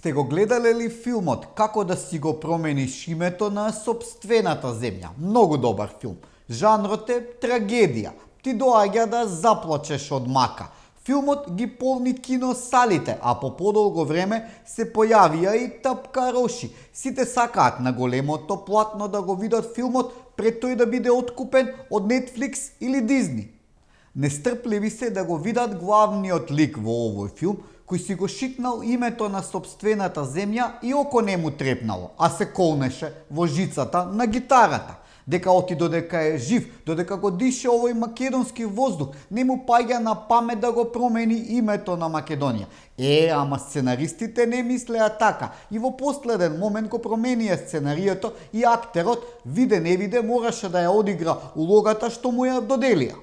Сте го гледале ли филмот Како да си го промениш името на сопствената земја? Многу добар филм. Жанрот е трагедија. Ти доаѓа да заплачеш од мака. Филмот ги полни киносалите, а по подолго време се појавија и тапкароши. Сите сакаат на големото платно да го видат филмот пред тој да биде откупен од Netflix или Disney. Нестрпливи се да го видат главниот лик во овој филм, кој си го шитнал името на сопствената земја и око не му трепнало, а се колнеше во жицата на гитарата. Дека оти додека е жив, додека го дише овој македонски воздух, не му паѓа на памет да го промени името на Македонија. Ама сценаристите не мислеа така и во последен момент го променија сценарието и актерот, виде не виде, мораше да ја одигра улогата што му ја доделија.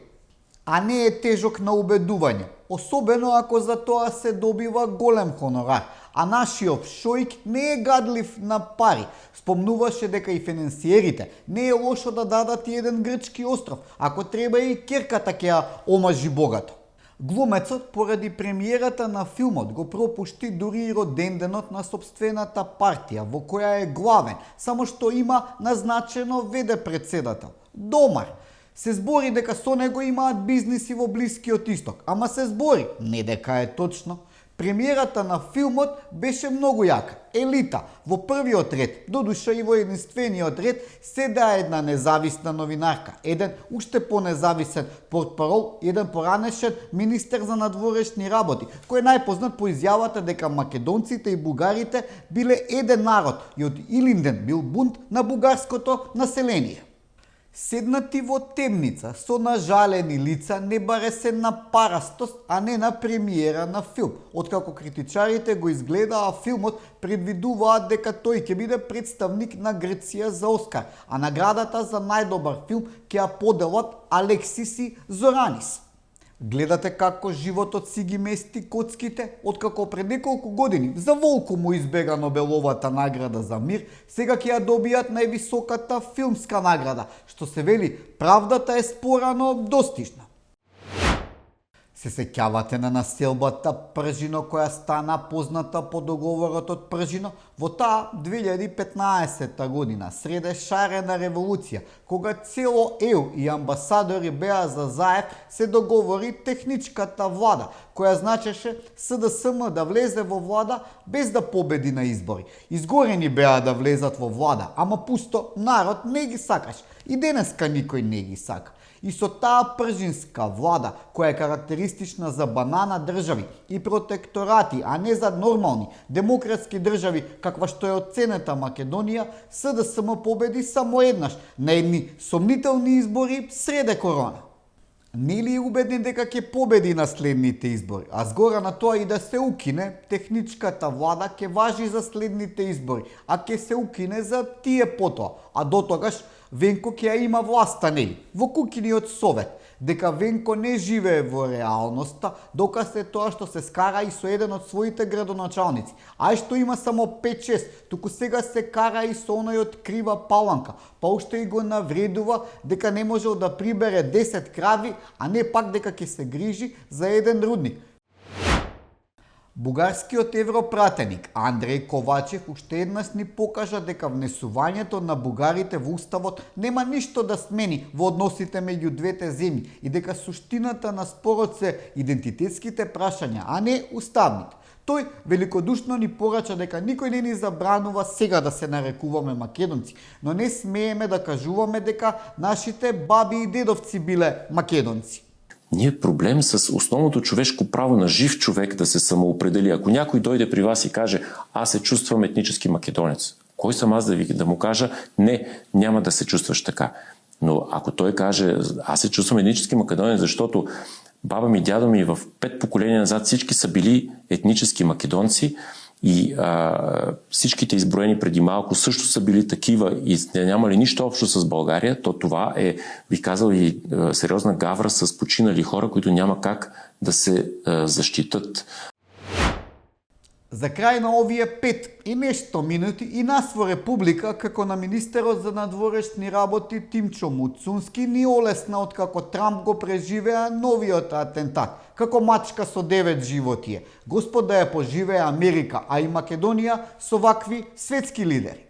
А не е тежок на убедување, особено ако за тоа се добива голем хонорар, а нашиот Шојк не е гадлив на пари. Спомнуваше дека и финансиерите не е лошо да дадат и еден грчки остров, ако треба и керката ќе ја омажи богато. Глумецот поради премиерата на филмот го пропушти дури и роденденот на сопствената партија во која е главен, само што има назначено ВД председател, Домар. Се збори дека со него имаат бизниси во Блискиот Исток, ама се збори, не дека е точно. Премиерата на филмот беше многу јака. Елита во првиот ред, додуша и во единствениот ред, седа една независна новинарка, еден уште понезависен портпарол, еден поранешен министер за надворешни работи, кој е најпознат по изјавата дека македонците и бугарите биле еден народ и од Илинден бил бунт на бугарското население. Седнати во темница со нажалени лица не баре се на парастост, а не на премиера на филм. Откако критичарите го изгледаа филмот, предвидуваат дека тој ќе биде представник на Грција за Оскар, а наградата за најдобар филм ќе ја поделат Алексис и Зоранис. Гледате како животот си ги мести коцките? Откако пред неколку години за волку му избега Нобеловата награда за мир, сега ќе ја добијат највисоката филмска награда, што се вели правдата е спора, но достижна. Се сеќавате на населбата Пржино која стана позната по договорот од Пржино во таа 2015 година, среде шарена револуција, кога цело ЕУ и амбасадори беа за заев, се договори техничката влада, која значеше СДСМ да влезе во влада без да победи на избори. Изгорени беа да влезат во влада, ама пусто, народ не ги сакаш. И денеска никој не ги сака. И со таа пржинска влада, која е карактеристична за банана држави и протекторати, а не за нормални демократски држави, каква што е оценета Македонија, СДСМ победи само еднаш на едни сомнителни избори среде корона. Не ли е убеден дека ќе победи на следните избори, а згора на тоа и да се укине, техничката влада ќе важи за следните избори, а ќе се укине за тие потоа, а до тогаш Венко ќе ја има власта, нели, во кукиниот совет. Дека Венко не живее во реалноста, доказ е тоа што се скара и со еден од своите градоначалници, а што има само 5-6, туку сега се кара и со оној од Крива Паланка, па уште и го навредува дека не можел да прибере 10 крави, а не пак дека ќе се грижи за еден рудник. Бугарскиот европратеник Андреј Ковачев уште еднаш ни покажа дека внесувањето на бугарите во уставот нема ништо да смени во односите меѓу двете земји и дека суштината на спорот се идентитетските прашања, а не уставните. Тој великодушно ни порача дека никој не ни забранува сега да се нарекуваме македонци, но не смееме да кажуваме дека нашите баби и дедовци биле македонци. Ние проблем с основното човешко право на жив човек да се самоопредели. Ако някой дойде при вас и каже, аз се чувствам етнически македонец, кой съм аз да му кажа, не, няма да се чувстваш така. Но ако той каже, аз се чувствам етнически македонец, защото баба ми, дядо ми в 5 поколения назад всички са били етнически македонци и всичките изброени преди малко също са били такива и нямали нищо общо с България, то това е, бих казал, и сериозна гавра с починали хора, които няма как да се защитат. За крај на овие 5 и нешто минути и нас во Република, како на министерот за надворешни работи Тимчо Муцунски, ни олесна откако Трамп го преживеа новиот атентат, како мачка со 9 животи е. Господ да ја поживее Америка, а и Македонија со вакви светски лидери.